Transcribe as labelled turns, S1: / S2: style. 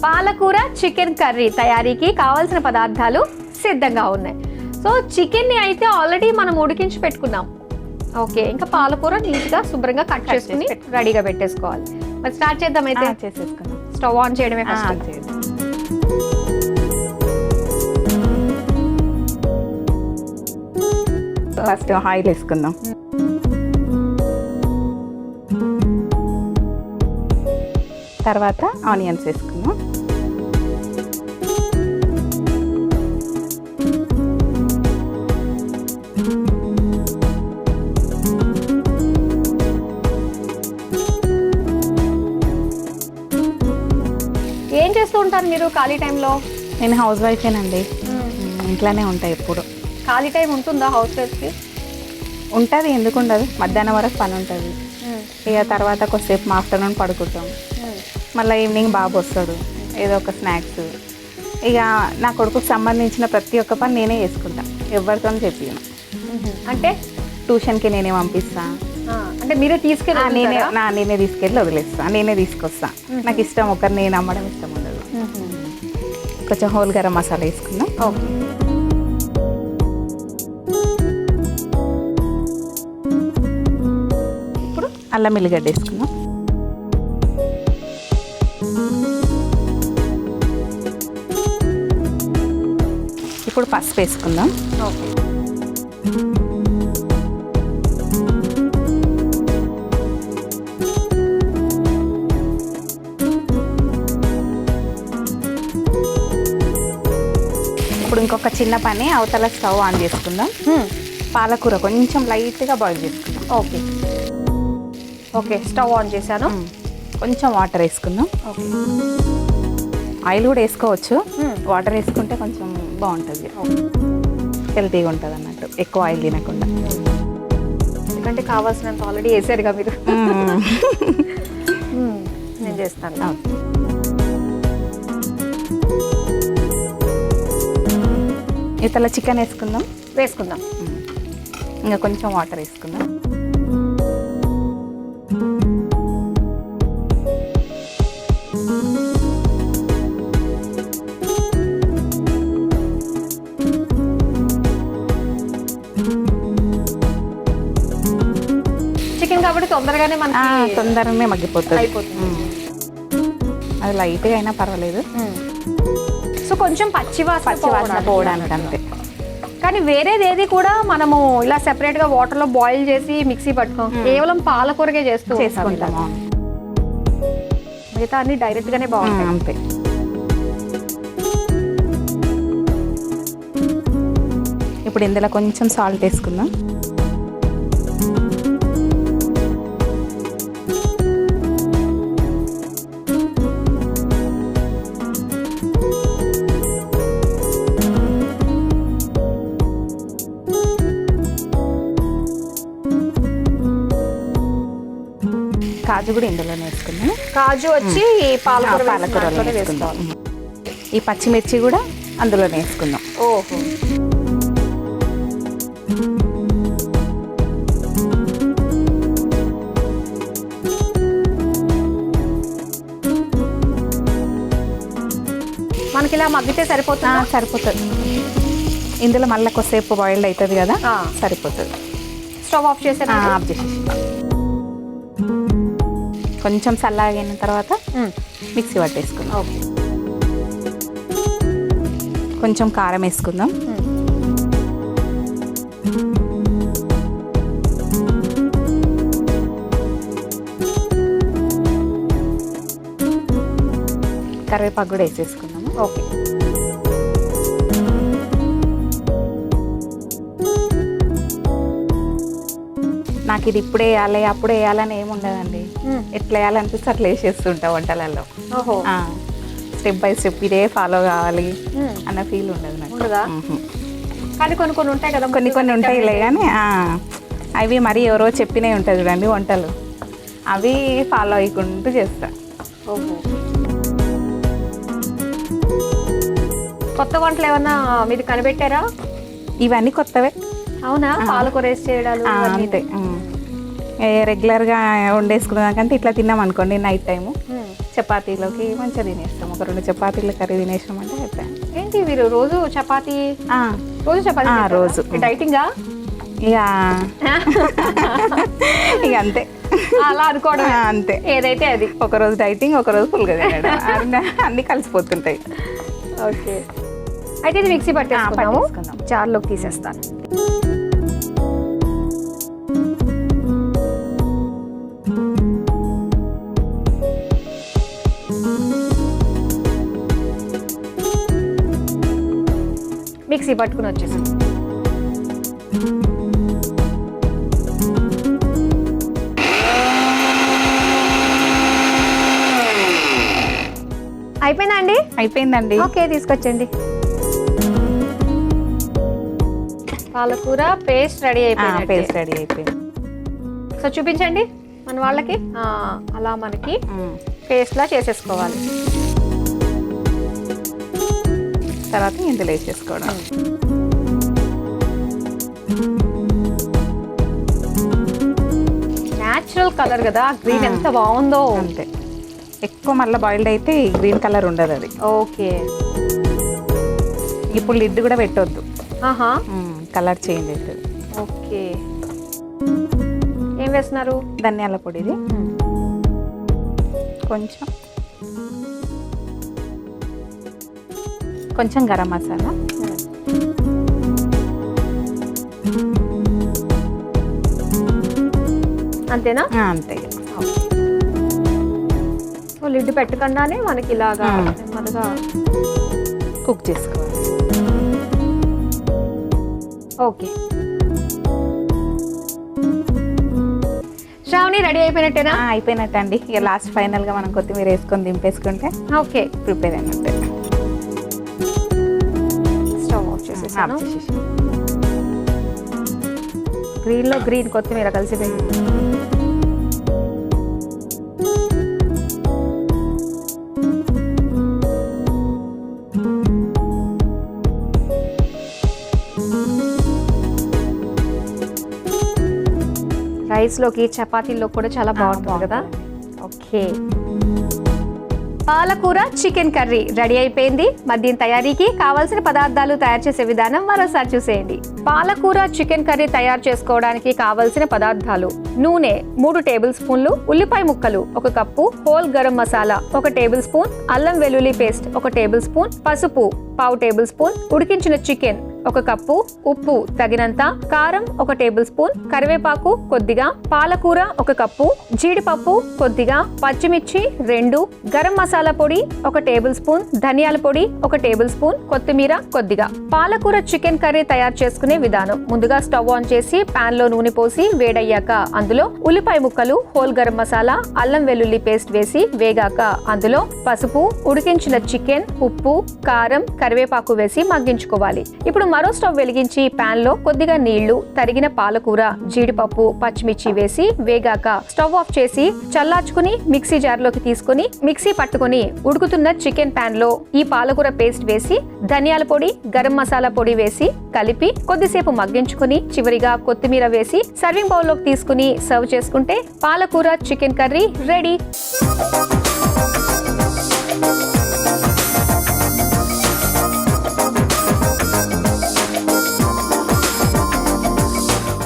S1: పాలకూర chicken curry తయారీకి కావాల్సిన పదార్థాలు సిద్ధంగా ఉన్నాయి. సో చికెన్ని అయితే ఆల్రెడీ మనం ఉడికించి పెట్టుకున్నాం. ఓకే, ఇంకా పాలకూర నీట్గా శుభ్రంగా కట్ చేసుకుని రెడీగా పెట్టేసుకోవాలి. మరి స్టార్ట్ చేద్దాం అయితే.
S2: చేసేసుకున్నాం.
S1: స్టవ్ ఆన్ చేయడమే ఫస్ట్.
S2: ఫస్ట్ ఆయిల్ వేసుకుందాం. తర్వాత ఆనియన్స్ వేసుకుందాం.
S1: ఏం చేస్తూ ఉంటారు మీరు ఖాళీ టైంలో?
S2: నేను హౌస్ వైఫేనండి, ఇంట్లోనే ఉంటాయి. ఎప్పుడు
S1: ఖాళీ టైం ఉంటుందా హౌస్ వైఫ్కి?
S2: ఉంటుంది, ఎందుకు ఉండదు. మధ్యాహ్నం వరకు పని ఉంటుంది. ఇక తర్వాత కొద్దిసేపు ఆఫ్టర్నూన్ పడుకుంటాం. మళ్ళీ ఈవినింగ్ బాబు వస్తాడు, ఏదో ఒక స్నాక్స్. ఇక నా కొడుకుకి సంబంధించిన ప్రతి ఒక్క పని నేనే చేసుకుంటాను, ఎవరితో చెప్పాను.
S1: అంటే
S2: ట్యూషన్కి నేనే పంపిస్తాను.
S1: అంటే మీరే తీసుకెళ్ళి
S2: నేనే తీసుకెళ్ళి వదిలేస్తాను, నేనే తీసుకొస్తాను. నాకు ఇష్టం, ఒకరిని నమ్మడం ఇష్టం ఉండదు. కొంచెం హోల్ గరం మసాలా వేసుకుందాం.
S1: ఓకే,
S2: ఇప్పుడు అల్లం ఎల్లిగడ్డ వేసుకుందాం. ఇప్పుడు పసుపు వేసుకుందాం.
S1: ఓకే,
S2: ఇప్పుడు ఇంకొక చిన్న పని, అవతల స్టవ్ ఆన్ చేసుకుందాం. పాలకూర కొంచెం లైట్గా బాయిల్ చేసుకుందాం.
S1: ఓకే ఓకే, స్టవ్ ఆన్ చేశాను.
S2: కొంచెం వాటర్ వేసుకుందాం.
S1: ఓకే,
S2: ఆయిల్ కూడా వేసుకోవచ్చు, వాటర్ వేసుకుంటే కొంచెం బాగుంటుంది, హెల్తీగా ఉంటుంది అన్నట్టు, ఎక్కువ ఆయిల్ తినకుండా.
S1: ఎందుకంటే కావాల్సినంత ఆల్రెడీ వేసారుగా మీరు. నేను చేస్తాను.
S2: ఇతల చికెన్ వేసుకుందాం.
S1: వేసుకుందాం.
S2: ఇంకా కొంచెం వాటర్ వేసుకుందాం.
S1: చికెన్ కాబట్టి తొందరగానే మనకి
S2: తొందరగానే మగ్గిపోతుంది,
S1: అయిపోతుంది.
S2: అది లైట్గా అయినా పర్వాలేదు.
S1: సో కొంచెం పచ్చివాసన
S2: పోవడానికి అంతే.
S1: కానీ వేరేది ఏది కూడా మనము ఇలా సెపరేట్ గా వాటర్ లో బాయిల్ చేసి మిక్సీ పట్టుకోం, కేవలం పాలకూరగే చేసుకుంటాము. మిగతా అన్ని డైరెక్ట్ గానే బాగుంటాయి.
S2: అంతే. ఇప్పుడు ఇందులో కొంచెం సాల్ట్ వేసుకుందాం. కాజు కూడా ఇందులోనే వేసుకుందాం.
S1: కాజు వచ్చి
S2: పాలకూరలో వేసుకుందాం. ఈ పచ్చిమిర్చి కూడా అందులోనే వేసుకుందాం.
S1: ఓహో, మనకి ఇలా మగ్గితే సరిపోతుంది.
S2: సరిపోతుంది. ఇందులో మళ్ళీ కొద్దిసేపు బాయిల్డ్ అవుతుంది కదా, సరిపోతుంది.
S1: స్టవ్ ఆఫ్ చేసే
S2: ఆఫ్ చేసేసి కొంచెం చల్లగిన తర్వాత మిక్సీ పట్టేసుకుందాం.
S1: ఓకే,
S2: కొంచెం కారం వేసుకుందాం. కరివేపాకు కూడా వేసేసుకుందాము.
S1: ఓకే,
S2: నాకు ఇది ఇప్పుడే వేయాలి అప్పుడే వేయాలని ఏమి ఉండదండి, ఎట్లా వేయాలనిపిస్తే అట్లా వేసేస్తుంటా వంటలలో.
S1: ఓహో,
S2: స్టెప్ బై స్టెప్ ఇదే ఫాలో కావాలి అన్న ఫీల్ ఉండదు నాకు.
S1: కానీ కొన్ని ఉంటాయి కదా,
S2: కొన్ని ఉంటాయిలే, కానీ అవి మరి ఎవరో చెప్పినవి ఉంటుంది చూడండి వంటలు, అవి ఫాలో అయ్యకుంటూ చేస్తా.
S1: ఓహో, కొత్త వంటలు ఏమన్నా మీరు కనిపెట్టారా?
S2: ఇవన్నీ కొత్తవే.
S1: అవునా, పాలకూర వేసి చేయడాలు ఇవన్నీ.
S2: అంతే. రెగ్యులర్గా వండేసుకున్నాకంటే ఇట్లా తిన్నాం అనుకోండి నైట్ టైము చపాతీలోకి మంచిగా తినేస్తాం. ఒక 2 చపాతీల కర్రీ తినేసినాం అంటే అయిపోయాయి.
S1: ఏంటి మీరు రోజు చపాతీ రోజు చపాతీ
S2: రోజు
S1: డైటింగా?
S2: ఇక ఇక అంతే,
S1: అలా అనుకోవడం
S2: అంతే.
S1: ఏదైతే అది,
S2: ఒకరోజు డైటింగ్, ఒకరోజు ఫుల్గా తినడం, అన్నీ కలిసిపోతుంటాయి.
S1: ఓకే, అయితే ఇది మిక్సీ పట్టేసుకున్నాము. జార్లోకి తీసేస్తాను. మిక్సీ పట్టుకుని వచ్చేసి అయిపోయిందా అండి?
S2: అయిపోయిందండి.
S1: ఓకే, తీసుకొచ్చండి. పాలకూర పేస్ట్ రెడీ అయిపోయింది.
S2: పేస్ట్ రెడీ అయిపోయింది.
S1: సో చూపించండి మన వాళ్ళకి. అలా మనకి పేస్ట్ లా చేసేసుకోవాలి.
S2: తర్వాత ఇందులో వేసేసుకోవడం.
S1: న్యాచురల్ కలర్ కదా, గ్రీన్ ఎంత బాగుందో.
S2: అంతే, ఎక్కువ మళ్ళీ బాయిల్డ్ అయితే గ్రీన్ కలర్ ఉండదు అది.
S1: ఓకే,
S2: ఇప్పుడు లిడ్ కూడా పెట్టొద్దు,
S1: ఆహా,
S2: కలర్ చేంజ్ అవుతుంది.
S1: ఓకే, ఏం వేస్తున్నారు?
S2: ధనియాల పొడిది కొంచెం గరం మసాలా,
S1: అంతేనా?
S2: అంతే.
S1: సో లిడ్ పెట్టకుండానే మనకి ఇలాగా నెమ్మదిగా
S2: కుక్ చేసుకోవాలి.
S1: ఓకే, శ్రావణి రెడీ అయిపోయినట్టేనా?
S2: అయిపోయినట్టు అండి. ఇక లాస్ట్ ఫైనల్గా మనం కొత్తిమీర వేసుకొని దింపేసుకుంటే
S1: ఓకే,
S2: ప్రిపేర్ అయినట్టే.
S1: స్టవ్ ఆఫ్ చేసేసాను. గ్రీన్లో గ్రీన్ కొత్తిమీర కలిసిపోయింది. రైస్లోకి చపాతీల్లో కూడా చాలా బాగుంటుంది కదా. ఓకే, పాలకూర చికెన్ కర్రీ రెడీ అయిపోయింది. మరి దీని తయారీకి కావాల్సిన పదార్థాలు తయారు చేసే విధానం మరోసారి చూసేయండి. పాలకూర చికెన్ కర్రీ తయారు చేసుకోవడానికి కావలసిన పదార్థాలు: నూనె 3 టేబుల్ స్పూన్లు, ఉల్లిపాయ ముక్కలు 1 cup, whole garam masala 1 table spoon, అల్లం వెల్లుల్లి పేస్ట్ 1 టేబుల్ స్పూన్, పసుపు 1/2 టేబుల్ స్పూన్, ఉడికించిన చికెన్ 1 కప్పు, ఉప్పు తగినంత, కారం 1 టేబుల్ స్పూన్, కరివేపాకు కొద్దిగా, పాలకూర 1 కప్పు, జీడిపప్పు కొద్దిగా, పచ్చిమిర్చి 2, గరం మసాలా పొడి 1 టేబుల్ స్పూన్, ధనియాల పొడి 1 టేబుల్ స్పూన్, కొత్తిమీర కొద్దిగా. పాలకూర చికెన్ కర్రీ తయారు చేసుకునే విధానం: ముందుగా స్టవ్ ఆన్ చేసి పాన్ లో నూనె పోసి వేడయ్యాక అందులో ఉల్లిపాయ ముక్కలు, హోల్ గరం మసాలా, అల్లం వెల్లుల్లి పేస్ట్ వేసి వేగాక అందులో పసుపు, ఉడికించిన చికెన్, ఉప్పు, కారం, కరివేపాకు వేసి మగ్గించుకోవాలి. ఇప్పుడు మరో స్టవ్ వెలిగించి పాన్ లో కొద్దిగా నీళ్లు, తరిగిన పాలకూర, జీడిపప్పు, పచ్చిమిర్చి వేసి వేగాక స్టవ్ ఆఫ్ చేసి చల్లార్చుకుని మిక్సీ జార్లోకి తీసుకుని మిక్సీ పట్టుకుని ఉడుకుతున్న చికెన్ పాన్ లో ఈ పాలకూర పేస్ట్ వేసి ధనియాల పొడి, గరం మసాలా పొడి వేసి కలిపి కొద్దిసేపు మగ్గించుకుని చివరిగా కొత్తిమీర వేసి సర్వింగ్ బౌల్ లోకి తీసుకుని సర్వ్ చేసుకుంటే పాలకూర చికెన్ కర్రీ రెడీ.